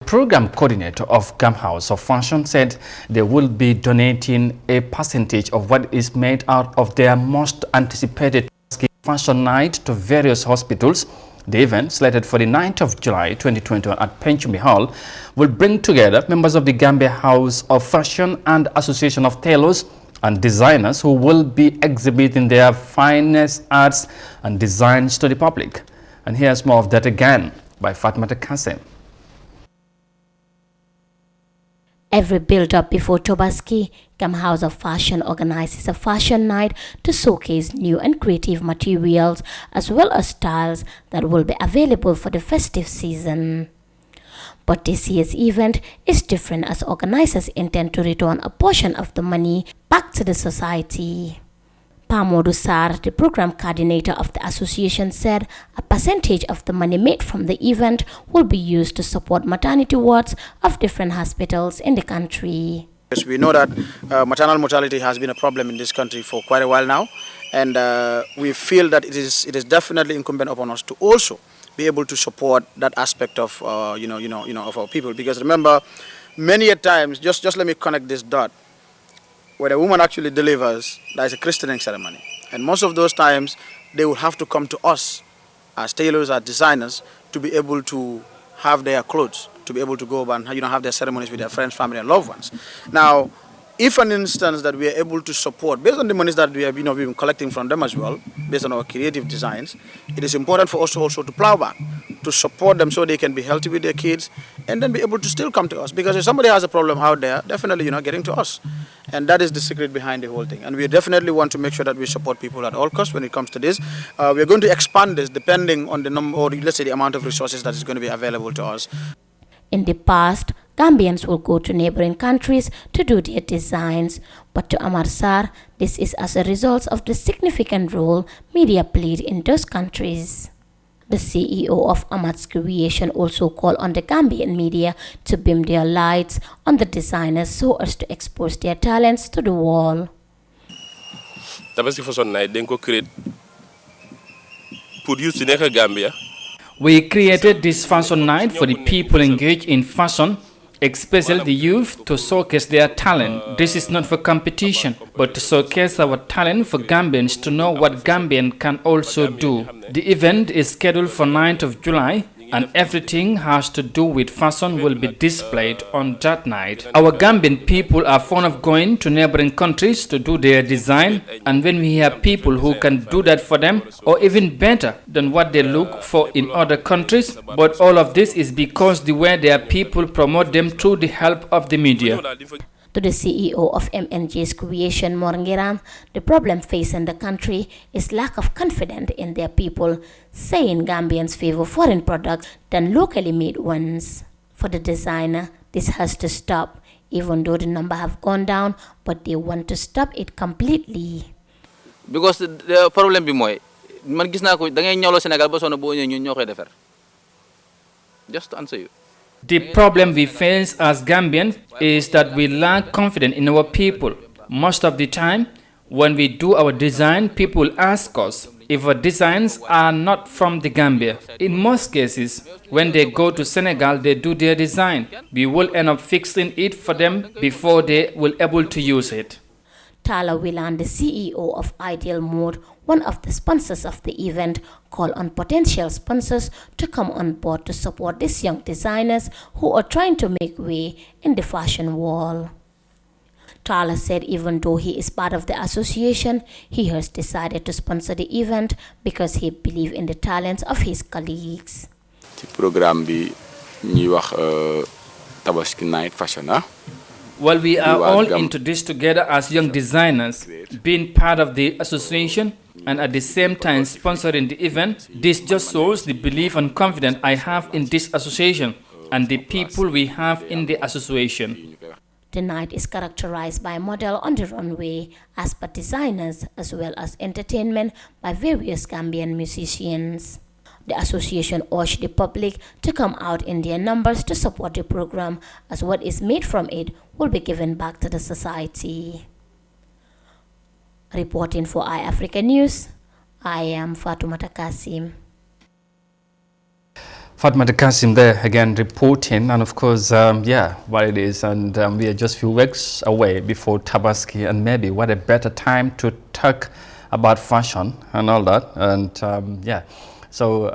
Program coordinator of Gamhof of Fashion said they will be donating a percentage of what is made out of their most anticipated fashion night to various hospitals. The event, slated for the 9th of July 2021 at Penchumi Hall, will bring together members of the Gambia House of Fashion and Association of Tailors and designers who will be exhibiting their finest arts and designs to the public. And here's more of that again by Fatmata Kassem. Every build-up before Tobaski, Gamhof of Fashion organizes a fashion night to showcase new and creative materials as well as styles that will be available for the festive season. But this year's event is different as organizers intend to return a portion of the money back to the society. Pamodu Sar, the program coordinator of the association, said a percentage of the money made from the event will be used to support maternity wards of different hospitals in the country. Yes, we know that maternal mortality has been a problem in this country for quite a while now, and we feel that it is definitely incumbent upon us to also be able to support that aspect of of our people. Because remember, many a times, just let me connect this dot. When a woman actually delivers, there is a christening ceremony. And most of those times, they will have to come to us as tailors, as designers, to be able to have their clothes, to be able to go and have their ceremonies with their friends, family, and loved ones. Now, if an instance that we are able to support, based on the monies that we have been collecting from them as well, based on our creative designs, it is important for us also to plow back, to support them so they can be healthy with their kids, and then be able to still come to us. Because if somebody has a problem out there, definitely getting to us. And that is the secret behind the whole thing. And we definitely want to make sure that we support people at all costs when it comes to this. We are going to expand this depending on the number, or let's say the amount of resources that is going to be available to us. In the past, Gambians will go to neighboring countries to do their designs, but to Amar Sar, this is as a result of the significant role media played in those countries. The CEO of Amar's Creation also called on the Gambian media to beam their lights on the designers so as to expose their talents to the world. We created this fashion night for the people engaged in fashion, especially the youth, to showcase their talent. This is not for competition, but to showcase our talent for Gambians to know what Gambian can also do. The event is scheduled for 9th of July, and everything has to do with fashion will be displayed on that night. Our Gambian people are fond of going to neighboring countries to do their design, and when we have people who can do that for them, or even better than what they look for in other countries, but all of this is because the way their people promote them through the help of the media. To the CEO of MNJ's Creation, Morangiran, the problem facing the country is lack of confidence in their people, saying Gambians favor foreign products than locally made ones. For the designer, this has to stop, even though the number have gone down, but they want to stop it completely. Because the problem bi moy man gis na ko da ngay ñawlo Sénégal ba sonu bo ñun ñokay défer. Just to answer you. The problem we face as Gambians is that we lack confidence in our people. Most of the time, when we do our design, people ask us if our designs are not from the Gambia. In most cases, when they go to Senegal, they do their design. We will end up fixing it for them before they will be able to use it. Tala Willan, the CEO of Ideal Mode, one of the sponsors of the event, called on potential sponsors to come on board to support these young designers who are trying to make way in the fashion world. Tala said even though he is part of the association, he has decided to sponsor the event because he believes in the talents of his colleagues. The program bi ñi wax Tabaski night fashion. Well, we are all into this together as young designers, being part of the association and at the same time sponsoring the event. This just shows the belief and confidence I have in this association and the people we have in the association. The night is characterized by model on the runway, as per designers, as well as entertainment by various Gambian musicians. The association urged the public to come out in their numbers to support the program, as what is made from it will be given back to the society. Reporting for iAfrica News, I am Fatoumata Kasim. Fatma Kasim there again reporting, and of course, yeah, what it is, and we are just a few weeks away before Tabaski, and maybe what a better time to talk about fashion and all that, and yeah, so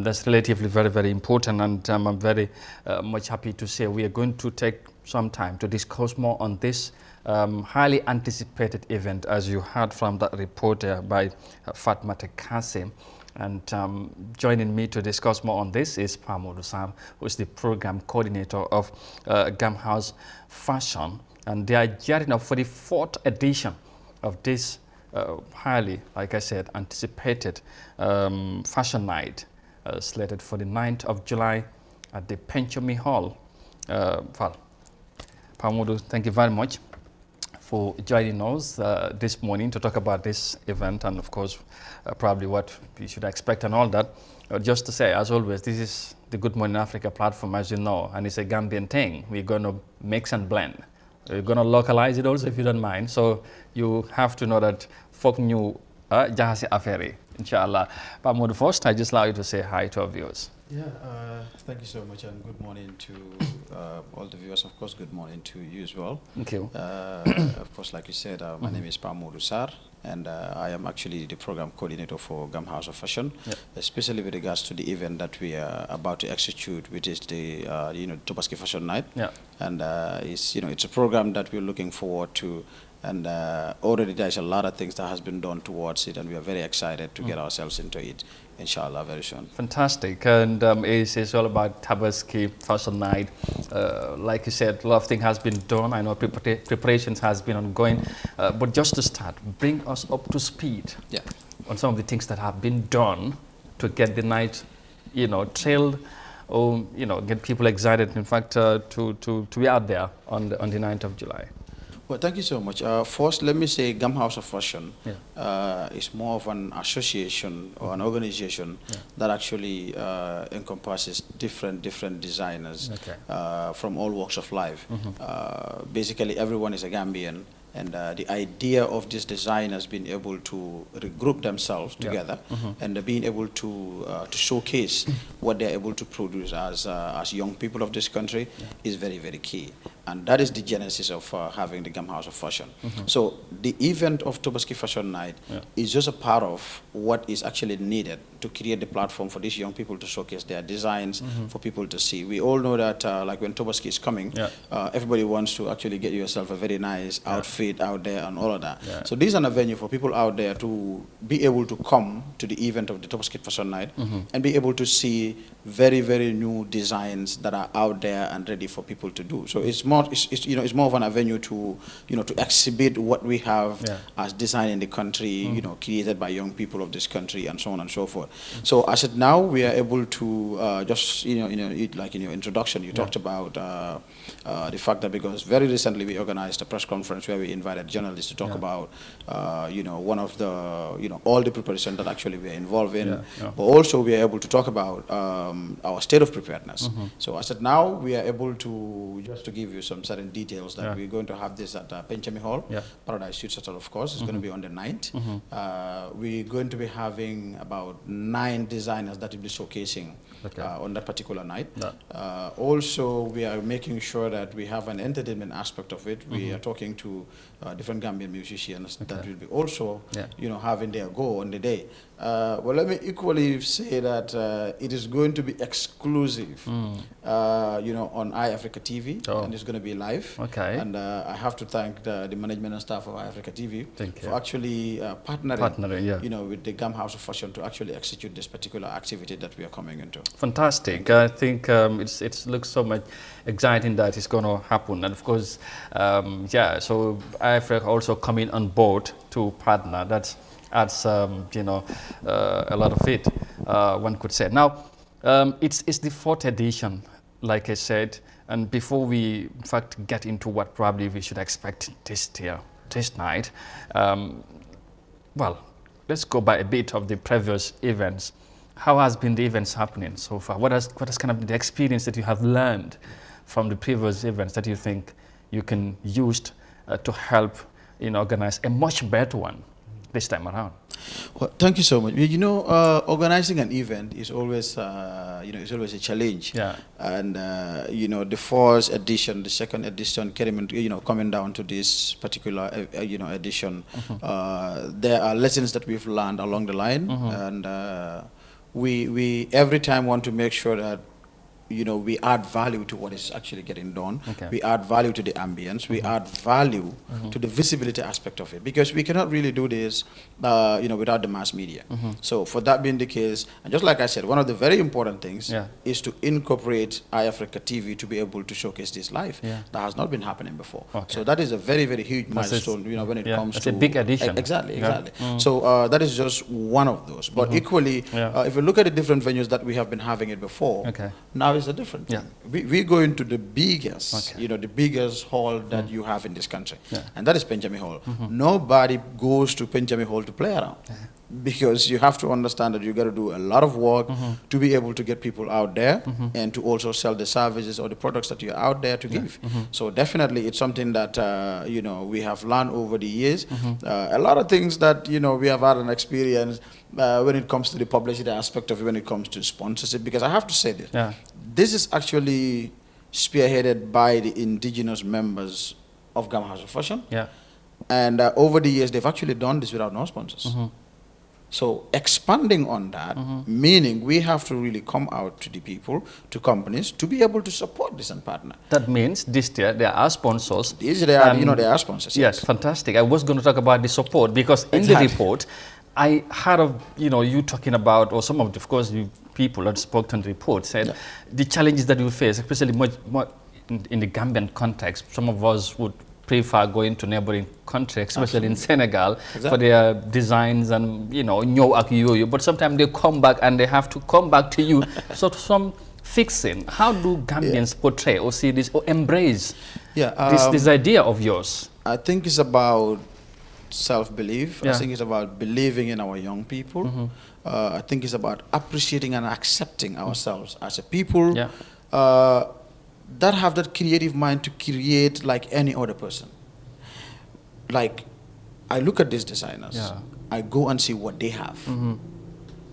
that's relatively very, very important, and I'm very much happy to say we are going to take some time to discuss more on this highly anticipated event, as you heard from that reporter by Fatma Kasim. And joining me to discuss more on this is Pamodu Sam, who is the program coordinator of Gamhof Fashion. And they are gearing up for the 4th edition of this highly, like I said, anticipated fashion night, slated for the 9th of July at the Penchomi Hall. Well, Pamodu, thank you very much for joining us this morning to talk about this event, and of course probably what we should expect and all that. Just to say, as always, this is the Good Morning Africa platform, as you know, and it's a Gambian thing. We're going to mix and blend. We're going to localize it also, if you don't mind. So you have to know that folk new jahasi affaire, inshallah. But Modu, first, I just allow you to say hi to our viewers. Yeah, thank you so much, and good morning to all the viewers. Of course, good morning to you as well. Thank you. Of course, like you said, my name is Pamodu Sar, and I am actually the program coordinator for Gamhof Fashion, especially with regards to the event that we are about to execute, which is the Tabaski Fashion Night. Yeah. And it's a program that we're looking forward to. And already there's a lot of things that has been done towards it, and we are very excited to get ourselves into it, inshallah, very soon. Fantastic. And it's all about Tabaski Fashion Night. Like you said, a lot of things has been done. I know preparations has been ongoing. But just to start, bring us up to speed on some of the things that have been done to get the night, trailed, or, get people excited, in fact, to be out there on the 9th of July. Well, thank you so much. First, let me say Gamhof Fashion is more of an association or an organization that actually encompasses different designers from all walks of life. Basically, everyone is a Gambian. And the idea of these designers being able to regroup themselves together and being able to showcase what they're able to produce as young people of this country is very, very key. And that is the genesis of having the Gamhof Fashion. So the event of Tabaski Fashion Night is just a part of what is actually needed to create the platform for these young people to showcase their designs for people to see. We all know that like when Tabaski is coming, everybody wants to actually get yourself a very nice outfit out there and all of that. So this is an avenue for people out there to be able to come to the event of the Tabaski Fashion Night and be able to see very, very new designs that are out there and ready for people to do. So it's more of an avenue to to exhibit what we have as design in the country, created by young people of this country, and so on and so forth. So as it now, we are able to just like in your introduction, you talked about the fact that because very recently we organized a press conference where we invited journalists to talk about one of the all the preparation that actually we are involved in, but also we are able to talk about our state of preparedness. So as of now, we are able to just to give you some certain details that we're going to have this at Penchomi Hall, Paradise Suites Hotel, of course. It's going to be on the 9th. We're going to be having about 9 designers that will be showcasing on that particular night. Also, we are making sure that we have an entertainment aspect of it. We are talking to different Gambian musicians that will be also, having their go on the day. Well, let me equally say that it is going to be exclusive, on iAfrica TV, and it's going to be live. And I have to thank the management and staff of iAfrica TV for actually partnering, with the Gamhof Fashion to actually execute this particular activity that we are coming into. Fantastic. I think it looks so much exciting that it's going to happen. And of course, so iAfrica also coming on board to partner. That's adds a lot of it, one could say. Now, it's the 4th edition, like I said, and before we in fact get into what probably we should expect this night, well, let's go by a bit of the previous events. How has been the events happening so far? What has kind of been the experience that you have learned from the previous events that you think you can use to help organize a much better one this time around? Well, thank you so much. You know, organizing an event is always, it's always a challenge. Yeah. And the first edition, the second edition, coming down to this particular, edition, there are lessons that we've learned along the line, and we every time want to make sure that we add value to what is actually getting done. Okay. We add value to the ambience. We add value to the visibility aspect of it, because we cannot really do this, without the mass media. So for that being the case, and just like I said, one of the very important things is to incorporate iAfrica TV to be able to showcase this live. Yeah. That has not been happening before. Okay. So that is a very, very huge milestone, when it comes to... It's a big addition. Exactly. Yeah. So that is just one of those. But equally, if you look at the different venues that we have been having it before, now it's a different thing. We go into the biggest, the biggest hall that you have in this country, and that is Benjamin Hall. Nobody goes to Benjamin Hall to play around, because you have to understand that you got to do a lot of work to be able to get people out there and to also sell the services or the products that you're out there to give. So definitely it's something that we have learned over the years. A lot of things that we have had an experience when it comes to the publicity aspect of it, when it comes to sponsorship, because I have to say this. This is actually spearheaded by the indigenous members of Gamhof of Fashion. And over the years, they've actually done this without no sponsors. So expanding on that, meaning we have to really come out to the people, to companies, to be able to support this and partner. That means this year there are sponsors. There are sponsors. Yes, fantastic. I was going to talk about the support, because in the report, I heard of you talking about, or some of course, you people that spoke on the report said the challenges that you face, especially much more in the Gambian context. Some of us would prefer going to neighboring countries, especially in Senegal, for their designs and but sometimes they come back and they have to come back to you. So some fixing. How do Gambians portray or see this or embrace this idea of yours? I think it's about self-belief. I think it's about believing in our young people. I think it's about appreciating and accepting ourselves as a people that have that creative mind to create like any other person. Like, I look at these designers, I go and see what they have.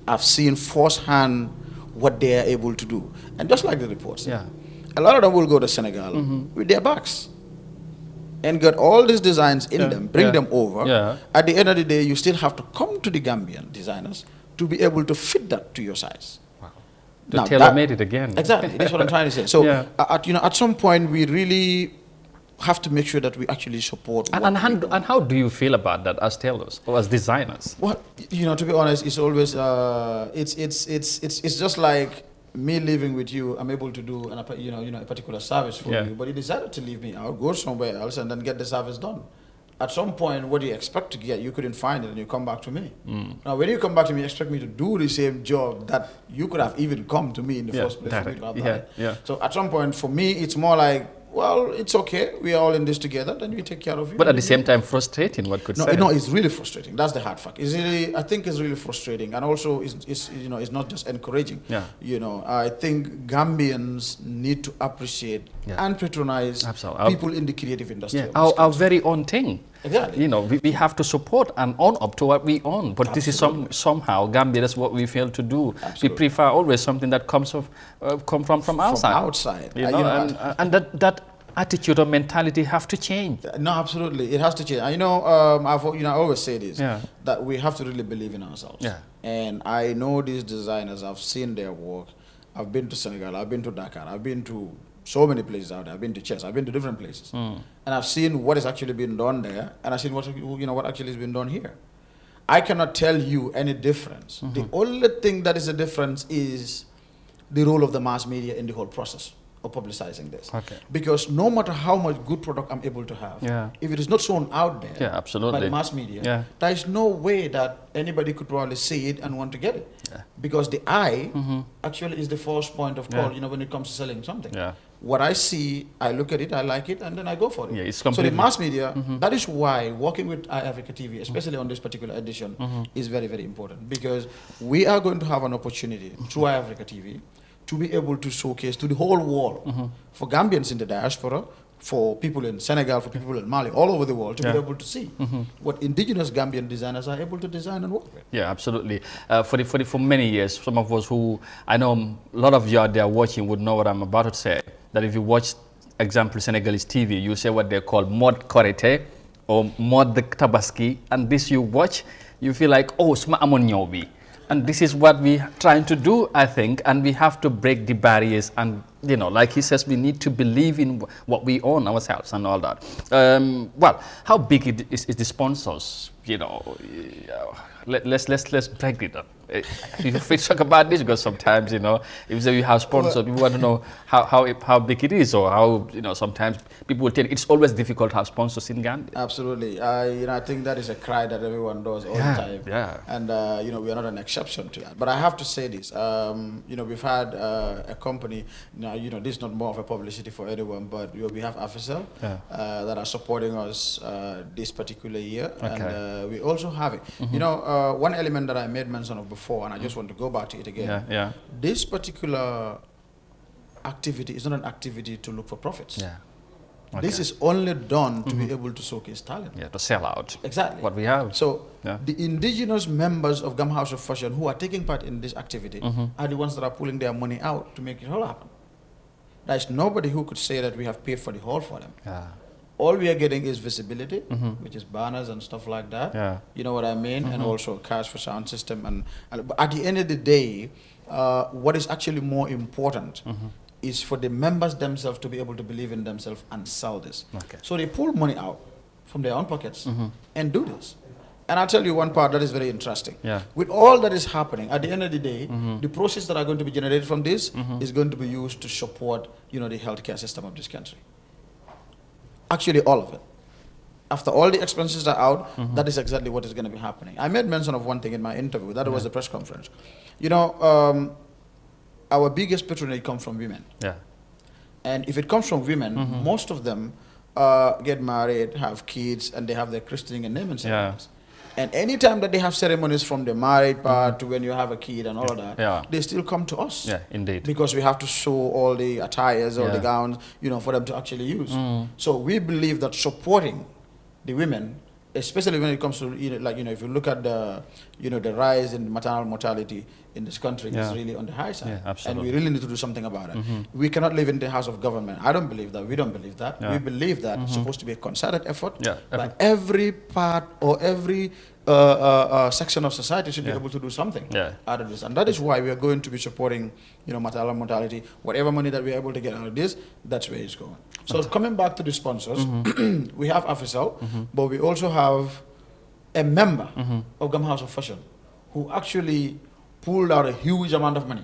I've seen firsthand what they are able to do. And just like the reports, a lot of them will go to Senegal with their bags and get all these designs in them, bring them over. At the end of the day, you still have to come to the Gambian designers to be able to fit that to your size. To tailor-made it again. Exactly, that's what I'm trying to say. So, at some point, we really have to make sure that we actually support. And how do you feel about that as tailors or as designers? Well, to be honest, it's always it's just like me living with you. I'm able to do a particular service for you, but you decided to leave me out, go somewhere else, and then get the service done. At some point, what do you expect to get? You couldn't find it, and you come back to me. Now, when you come back to me, you expect me to do the same job that you could have even come to me in the first place. So at some point, for me, it's more like, well, it's okay. We are all in this together. Then we take care of you. But at the same time, frustrating. What could say? No, it's really frustrating. That's the hard fact. I think it's really frustrating, and also it's not just encouraging. I think Gambians need to appreciate and patronize people in the creative industry. Our very own thing. Exactly. We have to support and own up to what we own. But this is somehow Gambia. That's what we fail to do. We prefer always something that comes from outside. From outside. And that attitude or mentality have to change. No, absolutely, it has to change. I always say this, that we have to really believe in ourselves. And I know these designers. I've seen their work. I've been to Senegal. I've been to Dakar. I've been to so many places out there. I've been to Chess. I've been to different places, and I've seen what is actually being done there, and I've seen what actually has been done here. I cannot tell you any difference. The only thing that is a difference is the role of the mass media in the whole process of publicizing this. Because no matter how much good product I'm able to have, if it is not shown out there by the mass media, there is no way that anybody could probably see it and want to get it. Because the eye actually is the first point of call, when it comes to selling something. What I see, I look at it, I like it, and then I go for it. So the mass media, that is why working with iAfrica TV, especially on this particular edition, is very, very important. Because we are going to have an opportunity through iAfrica TV to be able to showcase to the whole world, for Gambians in the diaspora, for people in Senegal, for people in Mali, all over the world to be able to see what indigenous Gambian designers are able to design and work with. Yeah, absolutely. For many years, some of us who, I know a lot of you out there watching would know what I'm about to say, that if you watch, example, Senegalese TV, you say what they call mod korite or mod the tabaski, and this you watch, you feel like, oh, sma amon nyobi. And this is what we're trying to do, I think, and we have to break the barriers. And, you know, like he says, we need to believe in what we own ourselves and all that. Well, how big is the sponsors? You know, let's break it up. If we talk about this, because sometimes, you know, if you have sponsors, we want to know how big it is, or how, you know, sometimes people will tell you it's always difficult to have sponsors in Gambia. Absolutely. You know, I think that is a cry that everyone does all the time. Yeah. And, you know, we are not an exception to that. But I have to say this, you know, we've had a company, now, you know, this is not more of a publicity for anyone, but we have Afisel that are supporting us this particular year. Okay. And we also have it. You know, one element that I made mention of before, and I just want to go back to it again. Yeah. This particular activity is not an activity to look for profits. Yeah. Okay. This is only done to be able to showcase talent. Yeah, to sell out. Exactly. What we have. So the indigenous members of Gamhof of Fashion who are taking part in this activity are the ones that are pulling their money out to make it all happen. There is nobody who could say that we have paid for the whole for them. Yeah. All we are getting is visibility, which is banners and stuff like that. Yeah. You know what I mean? And also cash for sound system. And but at the end of the day, what is actually more important is for the members themselves to be able to believe in themselves and sell this. Okay. So they pull money out from their own pockets and do this. And I'll tell you one part that is very interesting. Yeah. With all that is happening, at the end of the day, the process that are going to be generated from this is going to be used to support, you know, the healthcare system of this country. Actually, all of it. After all the expenses are out, that is exactly what is going to be happening. I made mention of one thing in my interview. That was the press conference. You know, our biggest patronage comes from women. Yeah. And if it comes from women, most of them get married, have kids, and they have their christening and naming ceremonies. And anytime that they have ceremonies from the married part to when you have a kid and all of that, they still come to us. Yeah, indeed. Because we have to show all the attires, all the gowns, you know, for them to actually use. So we believe that supporting the women, especially when it comes to, you know, like, you know, if you look at the, you know, the rise in maternal mortality in this country, is really on the high side. Yeah, absolutely. And we really need to do something about it. We cannot live in the house of government. I don't believe that. We don't believe that. We believe that it's supposed to be a concerted effort. But every part or every section of society should be able to do something out of this. And that is why we are going to be supporting, you know, maternal mortality. Whatever money that we are able to get out of this, that's where it's going. So coming back to the sponsors, we have Afisel, but we also have a member of Gamhof of Fashion who actually pulled out a huge amount of money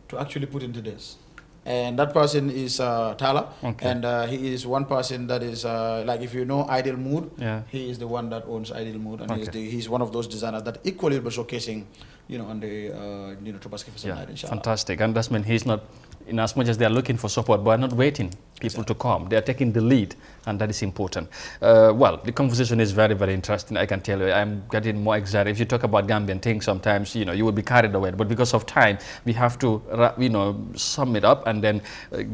to actually put into this. And that person is Tala, and he is one person that is, like, if you know Ideal Mood, he is the one that owns Ideal Mood, and he's one of those designers that equally will be showcasing, you know, on the, you know, Tobaski Fashion Night, inshallah. Fantastic. And that's mean he's not, in as much as they are looking for support, but are not waiting people to come. They are taking the lead, and that is important. Well, the conversation is very, very interesting. I can tell you, I'm getting more excited. If you talk about Gambian things, sometimes, you know, you will be carried away. But because of time, we have to, you know, sum it up and then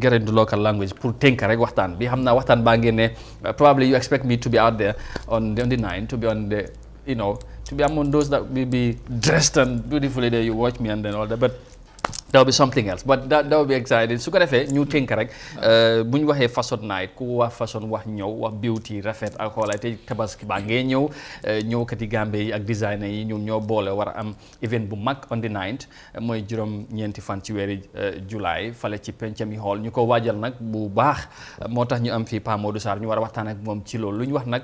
get into local language. Pour think rek waxtaan bi xam naa waxtaan baa ngeen ne probably you expect me to be out there on the 9, to be on the, you know, to be among those that will be dressed and beautifully there. You watch me and then all that, but that will be something else, but that will be exciting. su ko defee ñu tënk rek bu ñu waxee fashion night, ku wax fashion wax ñëw wax beauty rafet ak xoolay te tabaski baa ngee ñëw ñëwkati Gambie yi ak designer yi ñoom ñoo boole war a am event bu mag on the 9th mooy juróom-ñeenti fan ci weeri July fale ci Pencami Hall ñu ko waajal nag bu baax moo tax ñu am fii Pa Modou Sarr ñu war a waxtaan ak moom ci loolu lu ñu wax nag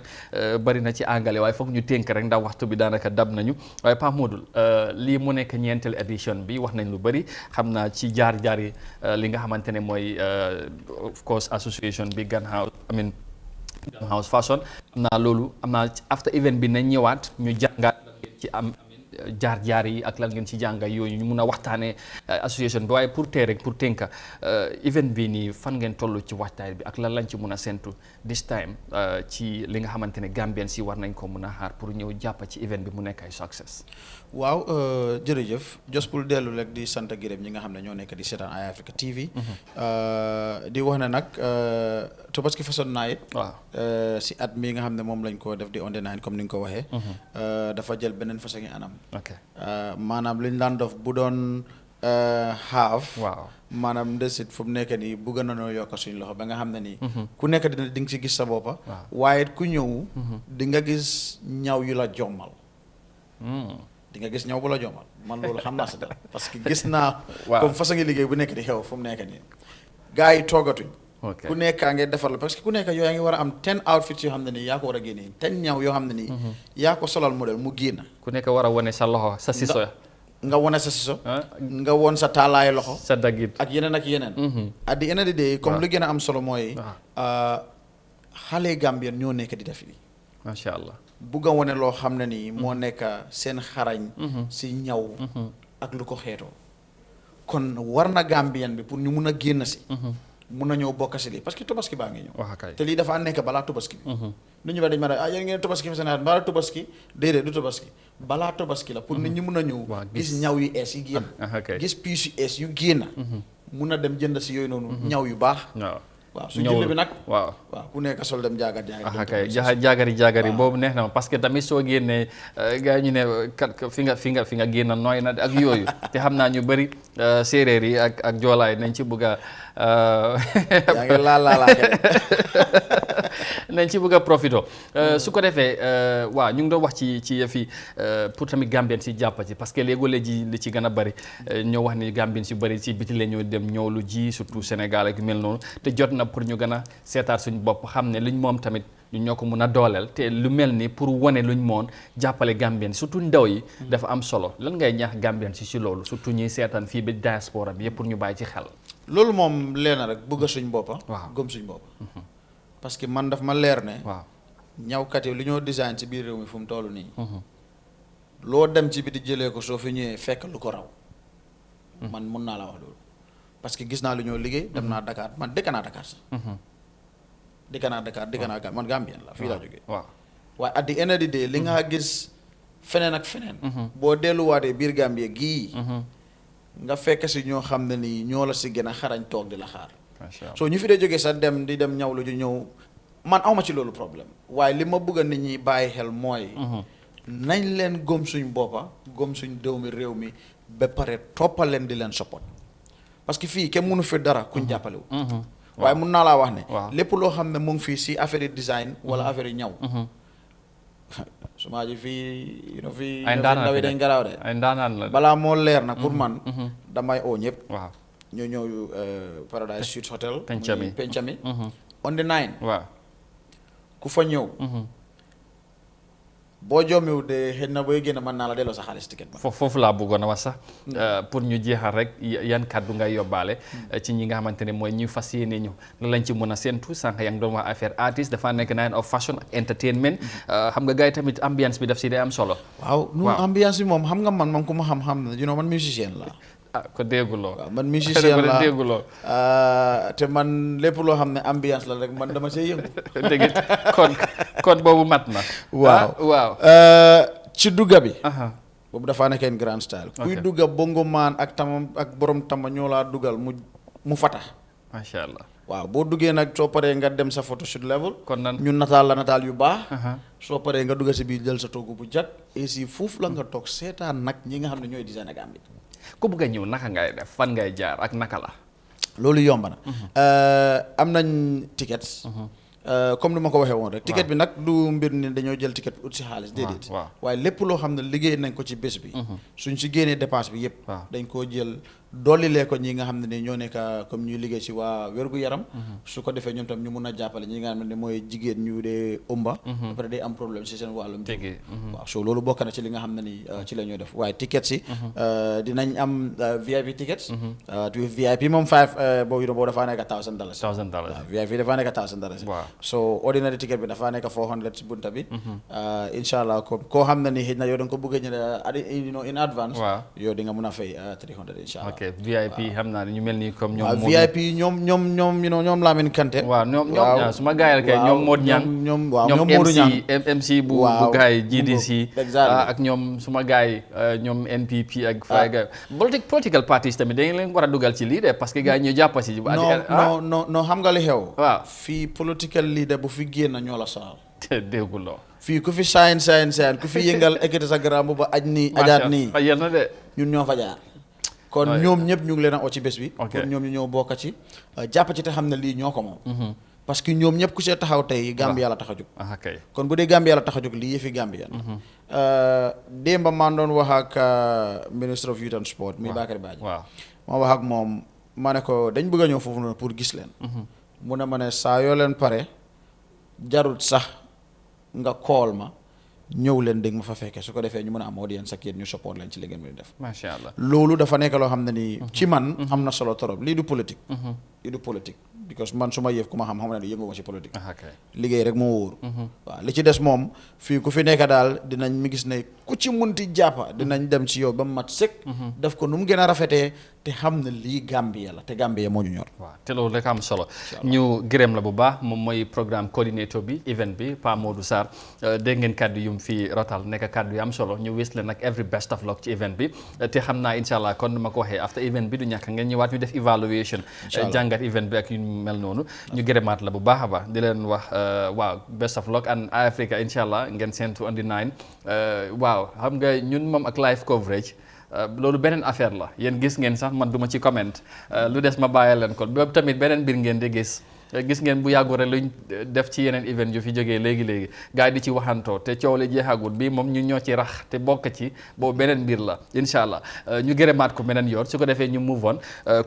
bari na ci anglais waaye foog ñu tënk rek ndax waxtu bi daanaka dab nañu waaye Pa Modou lii mu nekk ñeenteel édition bi wax nañ lu bari xam naa ci jaar-jaari li nga xamante ne mooy of course association bi Gamhof Fashion xam naa loolu am naa after event bi nañ ñëwaat ñu jàngaat ci am jaar-jaar yi ak lan ngeen ci jànga yooyu ñu mun a waxtaanee association bi waaye pour tey rek pour tënka event bi nii fan ngeen toll ci waxtaan bi ak lan lañ ci mun a séntu this time ci li nga xamante ne Gambien si war nañ ko mun a xaar pour ñëw jàpp ci event bi mu nekk ay success. waaw jërëjëf just pour dellu rek di sant gërëm ñi nga xam ne ñoo nekk di seetaan Eye Africa TV. di wax ne nag Tobaski Fashion Night. waaw si at mi nga xam ne moom lañ ko def di on the nine comme ni nga ko waxee. dafa jël beneen façon anam. ok maanaam liñ daan def bu doon half. waaw maanaam ndesit fu mu nekk nii bëgg nañoo yokk suñu loxo ba nga xam ne nii. ku nekk di nga si gis sa boppa waaye ku ñëw. di nga gis ñaw yu la jommal. di nga gis ñaw bu la jommal man loolu xam naa si dara parce que gis naa. comme façon liggéey bu nekk di xew fu mu nekk nii. gars yi toogatuñ. ku nekkaa ngay defar la parce que ku nekk yow yaa ngi war a am 10 outfits yoo xam ne nii yaa ko war a génnee 10 ñaw yoo xam ne nii. yaa ko solal modèle mu génn. ku nekk war a wane sa loxo sa siso. nga wane sa siso. nga won sa taalaay loxo. sa daggit ak yeneen ak yeneen. at the end of the day comme lu gën a am solo mooy. xale Gambien ñoo nekk di def lii. macha allah. bugg a wane loo xam ne nii moo nekk seen xarañ. si ñaw. ak lu ko xeetoo. kon war na Gambien bi pour ñu mun a génn si. mun na ñëw bokk si lii parce que Tobaski baa ngi ñëw. te lii dafa nekk balaa Tobaski bi. nit ñi ba dañ ma ne yéen ngeen Tobaski fi seen balaa Tobaski déedéet du Tobaski balaa Tobaski la pour nit ñi mun a ñëw. gis ñaw yu ees yi génn. gis piis yu ees yu génn. mun a dem jënd si yooyu noonu. ñaw yu baax. waaw su jënd bi nag. waaw ku nekk sol dem jaagar jaagari boobu neex na ma parce que tamit soo génnee gars yi ñu ne fi nga génn nooy na ak yooyu te xam naa ñu bëri séeréer yi ak joolaay nañ ci bëgg a. yaa ngi laal nañ ci bëgg a profito su ko defee waaw ñu ngi doon wax ci yëfi pour tamit Gambien si jàpp ci parce que léegi li ci gën a bëri ñoo wax ni Gambien si bëri ci biti la ñoo dem ñëw lu ji surtout Sénégal ak mel noonu te jot na pour ñu gën a seetaat suñu bopp xam ne luñ moom tamit ñu ñoo ko mun a dooleel te lu mel ni pour wane luñ moon jàppale Gambien surtout ndaw yi dafa am solo lan ngay ñaax Gambien si loolu surtout ñuy seetaan fii bi diaspora bi yëpp pour ñu bàyyi ci xel. loolu moom leer na rek bëgg suñ boppa waaw gëm suñ boppa parce que man daf ma leer ne. waaw ñawkat yi lu ñoo design ci biir réew mi fu mu toll nii. loo dem ci bi di jëlee ko soo fi ñëwee fekk lu ko raw. man mun naa la wax loolu. parce que gis naa lu ñoo liggéey dem naa Dakar man dëkk naa Dakar sax. dëkk naa man Gambien la fii laa jógee. waaw waaye at the end of the day li nga gis feneen ak feneen. boo delluwaatee biir Gambie gii. nga fekk si ñoo xam ne nii ñoo la si gën a xarañ toog di la xaar. soo ñu fi dee jógee sax dem di dem ñaw lu ju ñëw man awma ci loolu problème waaye li ma bëgg a nit ñi bàyyi xel mooy. nañ leen gëm suñ boppa gëm suñ doomi réew mi ba pare toppal leen di leen support parce que fii kenn mënu fi dara kuñ jàppalewu waaye mun naa laa wax ne. lépp loo xam ne mu ngi fii si affaire yi design wala affaire yi ñaw. suma ji fii fii ndaw yi dañ garaaw de ay ndaanaan la balaa moo leer nag pour man damay oo ñëpp waaw ñoo ñëw Paradise Suites Hotel Pencami on the 9 waaw ku fa ñëw boo joomiwu de xëy na booy génn mën naa la delloo sa xaalis ticket ba foofu laa bëggoon a wax sax pour ñu jeexal rek yan kàddu ngay yóbbaale ci ñi nga xamante ne mooy ñu fas yéene ñu la lañ ci mën a séentu sànq yaa ngi doon wax affaire artiste dafa nekk night of fashion ak entertainment xam nga gars yi tamit ambiance bi daf si day am solo waaw ambiance bi moom xam nga man ku ma xam ne man musicien la ko dégguloo waaw man musicien la dégguloo te man lépp loo xam ne ambiance la rek man dama see yëngu dégg kon boobu mat na waaw ci dugga bi boobu dafaa nekkeen grand style kuy dugga bongo maan ak borom tama ñoo laa dugal mu fata macha allah waaw boo duggee nag soo paree nga dem sa photo shoot level kon nan ñu nataal la nataal yu baax soo paree nga dugga si biir jël sa toogu bu jag et si foofu la nga toog seetaan nag ñi nga xam ne ñooy design ak am bi ku bëgg a ñëw naka ngay def fan ngay jaar ak naka la loolu yomb na am nañ tickets comme ni ma ko waxee woon rek ticket bi nag du mbir ni dañoo jël ticket ut si xaalis déedéet waaye lépp loo xam ne liggéey nañ ko ci bés bi suñ si génnee dépense bi yëpp dañ koo jël dollilee ko ñi nga xam ne ni ñoo nekk comme ñuy liggéey ci waa wérgu yaram su ko defee ñoom tam ñu mun a jàppale ñi nga xam ne mooy jigéen ñu dee ëmba ba pare day am problème ci seen wàllum waaw so loolu bokk na ci li nga xam ne ni ci la ñuy def waaye tickets yi dinañ am VIP tickets VIP moom boobu dafaa nekk $1,000 waaw VIP dafaa nekk $1,000 so ordinary ticket bi dafaa nekk $400 ci bunta bi incha allah koo xam ne ni xëy na yow da nga ko bëgg a jënd in advance yow di nga mun a fay $300 incha allah VIP xam naa ne ñu mel ni comme ñoom VIP ñoom Lamine Kanté waaw ñoom suma gaay kay ñoom Modou Niang ñoom MC bu gaay GDC ak ñoom suma gaay ñoom NPP ak fay gaay political parties tamit dañ leen war a dugal ci lii de parce que gaay ñu jàpp ci non xam nga li xew fii political leader bu fi génn ñoo la saal dégguloo fii ku fi sayin ku fi yëngal ekkati sa gramme ba aj nii ajaat nii yel na de ñun ñoo fa jaar kon ñoom ñëpp ñu ngi leen a oo ci bés bi kon ñoom ñu ñëw bokk ci jàpp ci te xam ne lii ñoo ko moom parce que ñoom ñëpp ku see taxaw tey Gambia la tax a jóg kon bu dee Gambia la tax a jóg lii yëfi Gambia démba maa doon wax ak Minister of Youth and Sport muy Bakary Badji ma wax ak moom ma ne ko dañ bëgg a ñëw foofu noonu pour gis leen mu ne ma ne saa yoo leen pare jarut sax nga kool ma ñëw leen dégg ma fa fekkee su ko defee ñu mën a am audience ak yéen ñu support leen ci li ngeen mën def macha allah loolu dafa nekk loo xam ne nii ci man am na solo trop lii du politique because man su ma yëf ku ma xam ne ni yëngu ma ci politique liggéey rek moo wóor waaw li ci des moom fii ku fi nekk daal dinañ mi gis ne ku ci munti jàppa dinañ dem ci yow ba mat sëkk def ko nu mu gën a rafetee te xam ne lii Gambia la te Gambia moo ñu ñor waaw te loolu rek am solo ñu gërëm la bu baax moom mooy programme coordinator bi event bi Pa Modou Sarr dégg ngeen kàddu yum fi rotal nekk kàddu yu am solo ñu wis leen nag every best of luck ci event bi te xam naa incha allah kon ma ko waxee after event bi du ñàkk ngeen ñëwaat ñu def evaluation jàngat event bi ak yu mel noonu ñu gërëmaat la bu baax a baax di leen wax waaw best of luck and Africa incha allah ngeen seentu on the 9 waaw xam nga ñun moom ak live coverage loolu beneen affaire la yéen gis ngeen sax man duma ci comment lu des ma bàyyi leen ko boobu tamit beneen mbir ngeen di gis ngeen bu yàggu rek luñ def ci yeneen event yu fi jógee léegi gars yi di ci waxantoo te coow li jeexagul bii moom ñu ñoo ci rax te bokk ci boobu beneen mbir la incha allah ñu gërëmaat ko beneen yoon su ko defee ñu move on